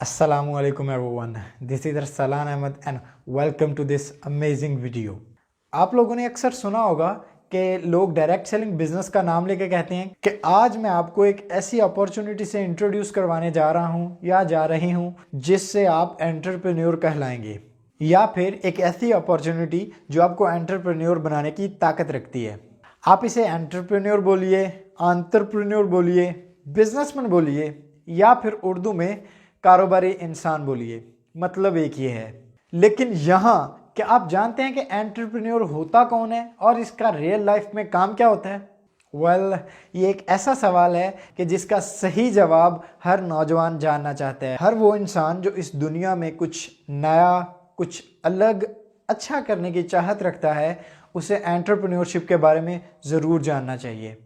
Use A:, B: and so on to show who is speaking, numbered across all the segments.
A: Assalamualaikum everyone. This is Arsalan Ahmed and welcome to this amazing video. आप लोगों ने अक्सर सुना होगा कि लोग डायरेक्ट सेलिंग बिजनेस का नाम लेके कहते हैं कि आज मैं आपको एक ऐसी अपॉर्चुनिटी से इंट्रोड्यूस करवाने जा रहा हूं या जा रही हूं जिससे आप एंटरप्रेन्योर कहलाएंगे, या फिर एक ऐसी अपॉर्चुनिटी जो आपको एंटरप्रेन्योर बनाने की ताकत रखती है। आप इसे एंटरप्रेन्योर बोलिए, एंटरप्रेन्योर बोलिए, बिजनेसमैन बोलिए, या फिर उर्दू में कारोबारी इंसान बोलिए, मतलब एक ही है। लेकिन यहाँ क्या आप जानते हैं कि एंटरप्रेन्योर होता कौन है और इसका रियल लाइफ में काम क्या होता है? ये एक ऐसा सवाल है कि जिसका सही जवाब हर नौजवान जानना चाहता है। हर वो इंसान जो इस दुनिया में कुछ नया, कुछ अलग, अच्छा करने की चाहत रखता है, उसे एंटरप्रेन्योरशिप के बारे में ज़रूर जानना चाहिए।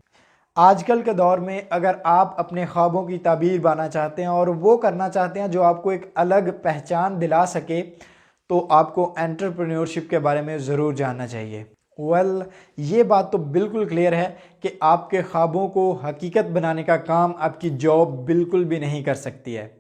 A: आजकल के दौर में अगर आप अपने ख्वाबों की ताबीर बनाना चाहते हैं और वो करना चाहते हैं जो आपको एक अलग पहचान दिला सके, तो आपको एंटरप्रेन्योरशिप के बारे में ज़रूर जानना चाहिए। ये बात तो बिल्कुल क्लियर है कि आपके ख्वाबों को हकीकत बनाने का काम आपकी जॉब बिल्कुल भी नहीं कर सकती है।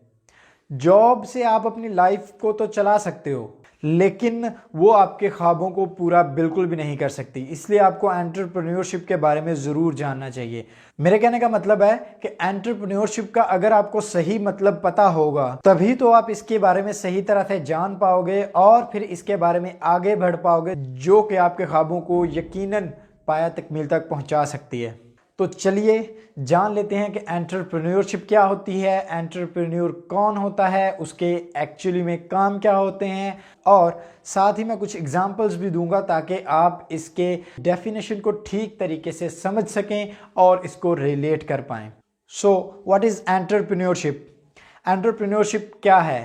A: जॉब से आप अपनी लाइफ को तो चला सकते हो, लेकिन वो आपके ख्वाबों को पूरा बिल्कुल भी नहीं कर सकती। इसलिए आपको एंटरप्रेन्योरशिप के बारे में ज़रूर जानना चाहिए। मेरे कहने का मतलब है कि एंटरप्रेन्योरशिप का अगर आपको सही मतलब पता होगा, तभी तो आप इसके बारे में सही तरह से जान पाओगे और फिर इसके बारे में आगे बढ़ पाओगे, जो कि आपके ख्वाबों को यकीनन पाया तकमील तक पहुंचा सकती है। तो चलिए जान लेते हैं कि एंटरप्रेन्योरशिप क्या होती है, एंटरप्रेन्योर कौन होता है, उसके एक्चुअली में काम क्या होते हैं, और साथ ही मैं कुछ एग्जांपल्स भी दूंगा ताकि आप इसके डेफिनेशन को ठीक तरीके से समझ सकें और इसको रिलेट कर पाएं। So what is entrepreneurship? Entrepreneurship क्या है?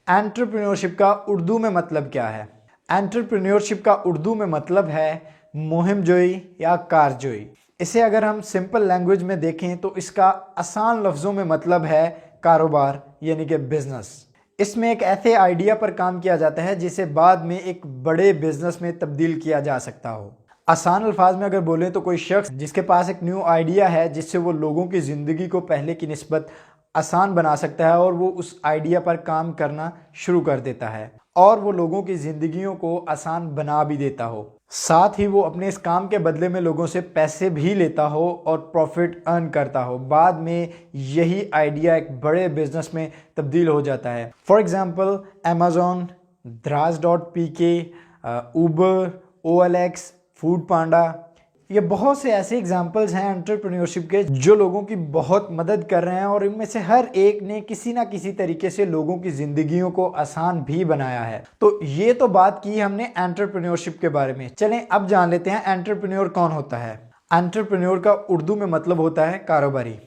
A: एंटरप्रेन्योरशिप का उर्दू में मतलब क्या है? एंटरप्रेन्योरशिप का उर्दू में मतलब है मुहिम जोई या कारजोई। इसे अगर हम सिंपल लैंग्वेज में देखें तो इसका आसान लफ्ज़ों में मतलब है कारोबार, यानी कि बिजनेस। इसमें एक ऐसे आइडिया पर काम किया जाता है जिसे बाद में एक बड़े बिजनेस में तब्दील किया जा सकता हो। आसान अल्फाज में अगर बोलें तो कोई शख्स जिसके पास एक न्यू आइडिया है जिससे वो लोगों की ज़िंदगी को पहले की निस्बत आसान बना सकता है, और वो उस आइडिया पर काम करना शुरू कर देता है और वो लोगों की ज़िंदगियों को आसान बना भी देता हो। साथ ही वो अपने इस काम के बदले में लोगों से पैसे भी लेता हो और प्रॉफिट अर्न करता हो। बाद में यही आइडिया एक बड़े बिजनेस में तब्दील हो जाता है। For example Amazon, Draaz.pk, Uber, OLX, Foodpanda, ये बहुत से ऐसे एग्जाम्पल्स हैं एंटरप्रेन्योरशिप के जो लोगों की बहुत मदद कर रहे हैं, और इनमें से हर एक ने किसी ना किसी तरीके से लोगों की जिंदगियों को आसान भी बनाया है। तो ये तो बात की हमने एंटरप्रेन्योरशिप के बारे में। चलें अब जान लेते हैं एंटरप्रेन्योर कौन होता है। एंटरप्रेन्योर का उर्दू में मतलब होता है कारोबारी।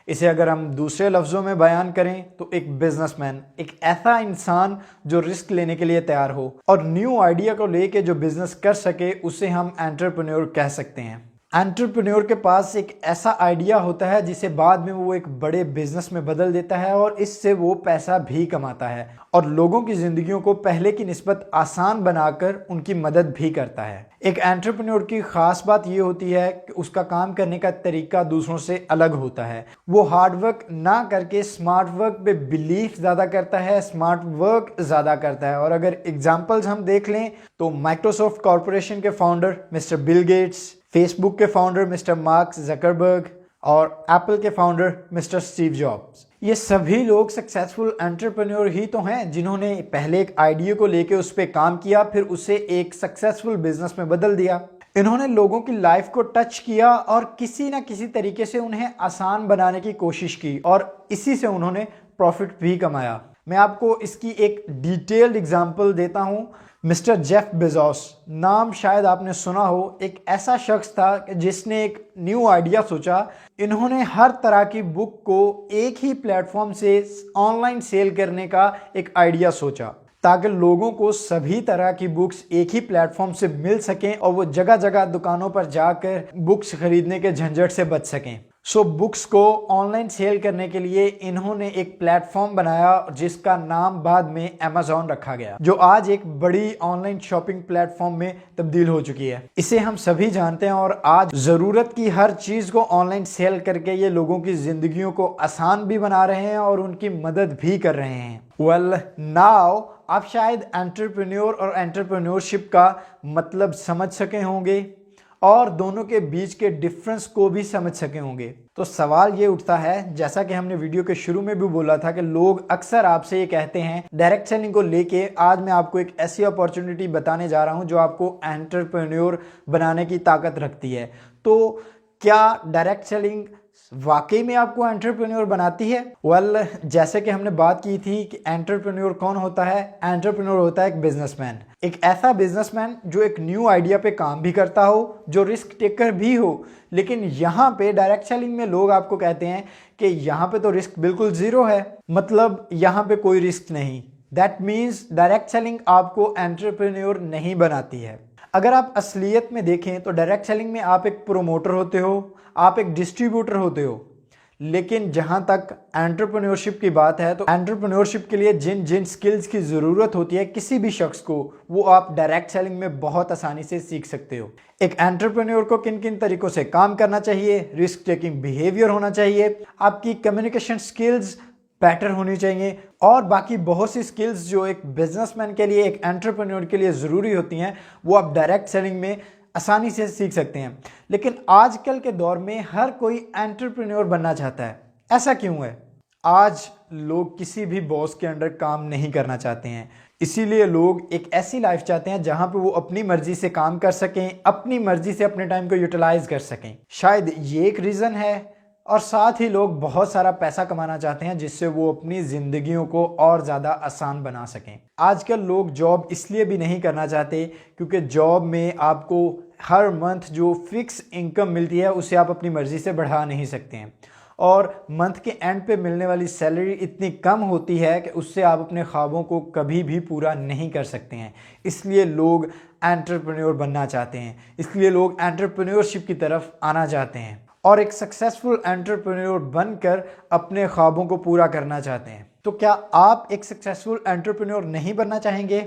A: इसे अगर हम दूसरे लफ्ज़ों में बयान करें तो एक बिजनेसमैन, एक ऐसा इंसान जो रिस्क लेने के लिए तैयार हो और न्यू आइडिया को लेके जो बिजनेस कर सके, उसे हम एंटरप्रेन्योर कह सकते हैं। एंटरप्रेन्योर के पास एक ऐसा आइडिया होता है जिसे बाद में वो एक बड़े बिजनेस में बदल देता है और इससे वो पैसा भी कमाता है और लोगों की जिंदगियों को पहले की निस्बत आसान बनाकर उनकी मदद भी करता है। एक एंटरप्रेन्योर की खास बात ये होती है कि उसका काम करने का तरीका दूसरों से अलग होता है। वो हार्ड वर्क ना करके स्मार्ट वर्क पे बिलीफ ज़्यादा करता है, स्मार्ट वर्क ज़्यादा करता है। और अगर एग्जाम्पल्स हम देख लें तो माइक्रोसॉफ्ट कॉरपोरेशन के founder mister Bill Gates, Facebook के फाउंडर मिस्टर मार्क ज़करबर्ग और एप्पल के फाउंडर मिस्टर स्टीव जॉब्स, ये सभी लोग सक्सेसफुल एंटरप्रेन्योर ही तो हैं जिन्होंने पहले एक आइडिया को लेके उस पर काम किया, फिर उसे एक सक्सेसफुल बिजनेस में बदल दिया। इन्होंने लोगों की लाइफ को टच किया और किसी ना किसी तरीके से उन्हें आसान बनाने की कोशिश की और इसी से उन्होंने प्रॉफिट भी कमाया। मैं आपको इसकी एक डिटेल्ड एग्जांपल देता हूं। मिस्टर जेफ बेजोस, नाम शायद आपने सुना हो, एक ऐसा शख्स था जिसने एक न्यू आइडिया सोचा। इन्होंने हर तरह की बुक को एक ही प्लेटफॉर्म से ऑनलाइन सेल करने का एक आइडिया सोचा ताकि लोगों को सभी तरह की बुक्स एक ही प्लेटफॉर्म से मिल सकें और वो जगह जगह दुकानों पर जाकर बुक्स खरीदने के झंझट से बच सकें। सो बुक्स को ऑनलाइन सेल करने के लिए इन्होंने एक प्लेटफॉर्म बनाया जिसका नाम बाद में अमेज़न रखा गया, जो आज एक बड़ी ऑनलाइन शॉपिंग प्लेटफॉर्म में तब्दील हो चुकी है। इसे हम सभी जानते हैं और आज ज़रूरत की हर चीज़ को ऑनलाइन सेल करके ये लोगों की ज़िंदगियों को आसान भी बना रहे हैं और उनकी मदद भी कर रहे हैं। वेल नाउ आप शायद एंटरप्रेन्योर और एंटरप्रेन्योरशिप का मतलब समझ सके होंगे और दोनों के बीच के डिफरेंस को भी समझ सके होंगे। तो सवाल ये उठता है, जैसा कि हमने वीडियो के शुरू में भी बोला था, कि लोग अक्सर आपसे ये कहते हैं डायरेक्ट सेलिंग को लेके। आज मैं आपको एक ऐसी अपॉर्चुनिटी बताने जा रहा हूं जो आपको एंटरप्रेन्योर बनाने की ताकत रखती है। तो क्या डायरेक्ट सेलिंग वाकई में आपको एंटरप्रेन्योर बनाती है? वेल जैसे कि हमने बात की थी कि एंटरप्रेन्योर कौन होता है। एंटरप्रेन्योर होता है एक बिजनेसमैन, एक ऐसा बिजनेसमैन जो एक न्यू आइडिया पे काम भी करता हो, जो रिस्क टेकर भी हो। लेकिन यहाँ पे डायरेक्ट सेलिंग में लोग आपको कहते हैं कि यहाँ पे तो रिस्क बिल्कुल जीरो है, मतलब यहाँ पे कोई रिस्क नहीं। दैट मीन्स डायरेक्ट सेलिंग आपको एंटरप्रेन्योर नहीं बनाती है। अगर आप असलियत में देखें तो डायरेक्ट सेलिंग में आप एक प्रोमोटर होते हो, आप एक डिस्ट्रीब्यूटर होते हो। लेकिन जहां तक एंटरप्रेन्योरशिप की बात है तो एंटरप्रेन्योरशिप के लिए जिन जिन स्किल्स की ज़रूरत होती है किसी भी शख्स को, वो आप डायरेक्ट सेलिंग में बहुत आसानी से सीख सकते हो। एक एंटरप्रेन्योर को किन किन तरीकों से काम करना चाहिए, रिस्क टेकिंग बिहेवियर होना चाहिए, आपकी कम्युनिकेशन स्किल्स बेटर होनी चाहिए और बाकी बहुत सी स्किल्स जो एक बिजनेसमैन के लिए, एक एंटरप्रेन्योर के लिए ज़रूरी होती हैं, वो आप डायरेक्ट सेलिंग में आसानी से सीख सकते हैं। लेकिन आजकल के दौर में हर कोई एंटरप्रेन्योर बनना चाहता है। ऐसा क्यों है? आज लोग किसी भी बॉस के अंडर काम नहीं करना चाहते हैं, इसीलिए लोग एक ऐसी लाइफ चाहते हैं जहां पे वो अपनी मर्जी से काम कर सकें, अपनी मर्जी से अपने टाइम को यूटिलाइज कर सकें। शायद ये एक रीज़न है। और साथ ही लोग बहुत सारा पैसा कमाना चाहते हैं जिससे वो अपनी जिंदगियों को और ज़्यादा आसान बना सकें। आजकल लोग जॉब इसलिए भी नहीं करना चाहते क्योंकि जॉब में आपको हर मंथ जो फिक्स इनकम मिलती है उसे आप अपनी मर्ज़ी से बढ़ा नहीं सकते हैं और मंथ के एंड पे मिलने वाली सैलरी इतनी कम होती है कि उससे आप अपने ख्वाबों को कभी भी पूरा नहीं कर सकते हैं। इसलिए लोग एंटरप्रेन्योर बनना चाहते हैं, इसलिए लोग एंटरप्रेन्योरशिप की तरफ आना चाहते हैं और एक सक्सेसफुल एंटरप्रेन्योर बनकर अपने ख्वाबों को पूरा करना चाहते हैं। तो क्या आप एक सक्सेसफुल एंटरप्रेन्योर नहीं बनना चाहेंगे?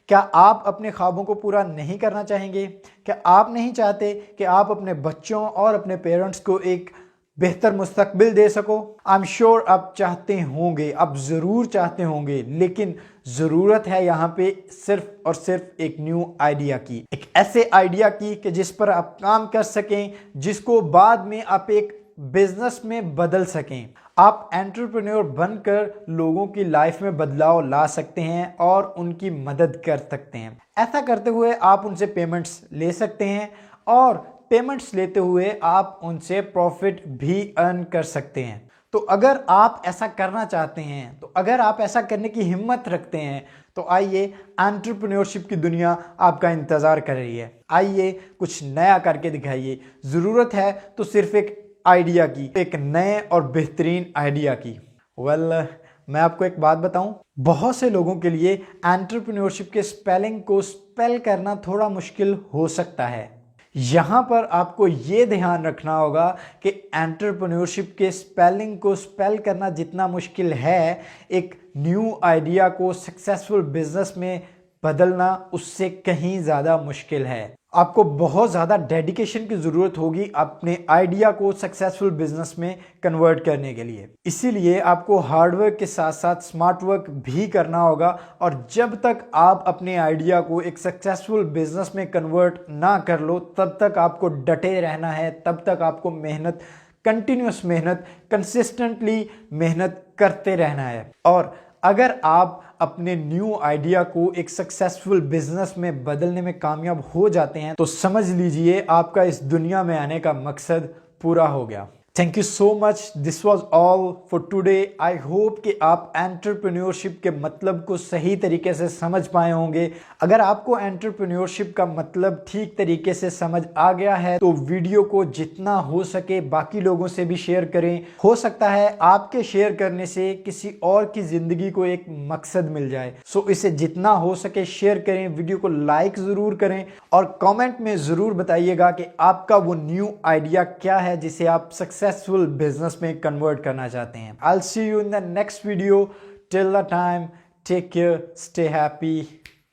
A: क्या आप अपने ख्वाबों को पूरा नहीं करना चाहेंगे? क्या आप नहीं चाहते कि आप अपने बच्चों और अपने पेरेंट्स को एक बेहतर मुस्तकबिल दे सको? आई एम श्योर आप चाहते होंगे, आप ज़रूर चाहते होंगे, लेकिन ज़रूरत है यहाँ पे सिर्फ और सिर्फ एक न्यू आइडिया की, एक ऐसे आइडिया की कि जिस पर आप काम कर सकें, जिसको बाद में आप एक बिजनेस में बदल सकें। आप एंटरप्रेन्योर बनकर लोगों की लाइफ में बदलाव ला सकते हैं और उनकी मदद कर सकते हैं। ऐसा करते हुए आप उनसे पेमेंट्स ले सकते हैं और पेमेंट्स लेते हुए आप उनसे प्रॉफिट भी अर्न कर सकते हैं। तो अगर आप ऐसा करना चाहते हैं, तो अगर आप ऐसा करने की हिम्मत रखते हैं, तो आइए, एंटरप्रेन्योरशिप की दुनिया आपका इंतज़ार कर रही है। आइए कुछ नया करके दिखाइए। ज़रूरत है तो सिर्फ एक आइडिया की, एक नए और बेहतरीन आइडिया की। वेल मैं आपको एक बात बताऊं, बहुत से लोगों के लिए एंटरप्रेन्योरशिप के स्पेलिंग को स्पेल करना थोड़ा मुश्किल हो सकता है। यहाँ पर आपको ये ध्यान रखना होगा कि एंटरप्रेन्योरशिप के स्पेलिंग को स्पेल करना जितना मुश्किल है, एक न्यू आइडिया को सक्सेसफुल बिजनेस में बदलना उससे कहीं ज़्यादा मुश्किल है। आपको बहुत ज़्यादा डेडिकेशन की ज़रूरत होगी अपने आइडिया को सक्सेसफुल बिजनेस में कन्वर्ट करने के लिए। इसीलिए आपको हार्डवर्क के साथ साथ स्मार्ट वर्क भी करना होगा और जब तक आप अपने आइडिया को एक सक्सेसफुल बिजनेस में कन्वर्ट ना कर लो, तब तक आपको डटे रहना है, तब तक आपको मेहनत, कंटिन्यूस मेहनत, कंसिस्टेंटली मेहनत करते रहना है। और अगर आप अपने न्यू आइडिया को एक सक्सेसफुल बिजनेस में बदलने में कामयाब हो जाते हैं, तो समझ लीजिए आपका इस दुनिया में आने का मकसद पूरा हो गया। Thank you so much. This was all for today. I hope कि आप एंटरप्रेन्योरशिप के मतलब को सही तरीके से समझ पाए होंगे। अगर आपको एंटरप्रेन्योरशिप का मतलब ठीक तरीके से समझ आ गया है तो वीडियो को जितना हो सके बाकी लोगों से भी शेयर करें। हो सकता है आपके शेयर करने से किसी और की जिंदगी को एक मकसद मिल जाए। सो इसे जितना हो सके शेयर करें, वीडियो को लाइक ज़रूर करें और कॉमेंट में ज़रूर बताइएगा कि आपका वो न्यू आइडिया क्या है जिसे आप सक्सेस सक्सेसफुल बिजनेस में कन्वर्ट करना चाहते हैं। I will see you in the next video. Till the time, take care, stay happy,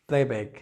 A: play back.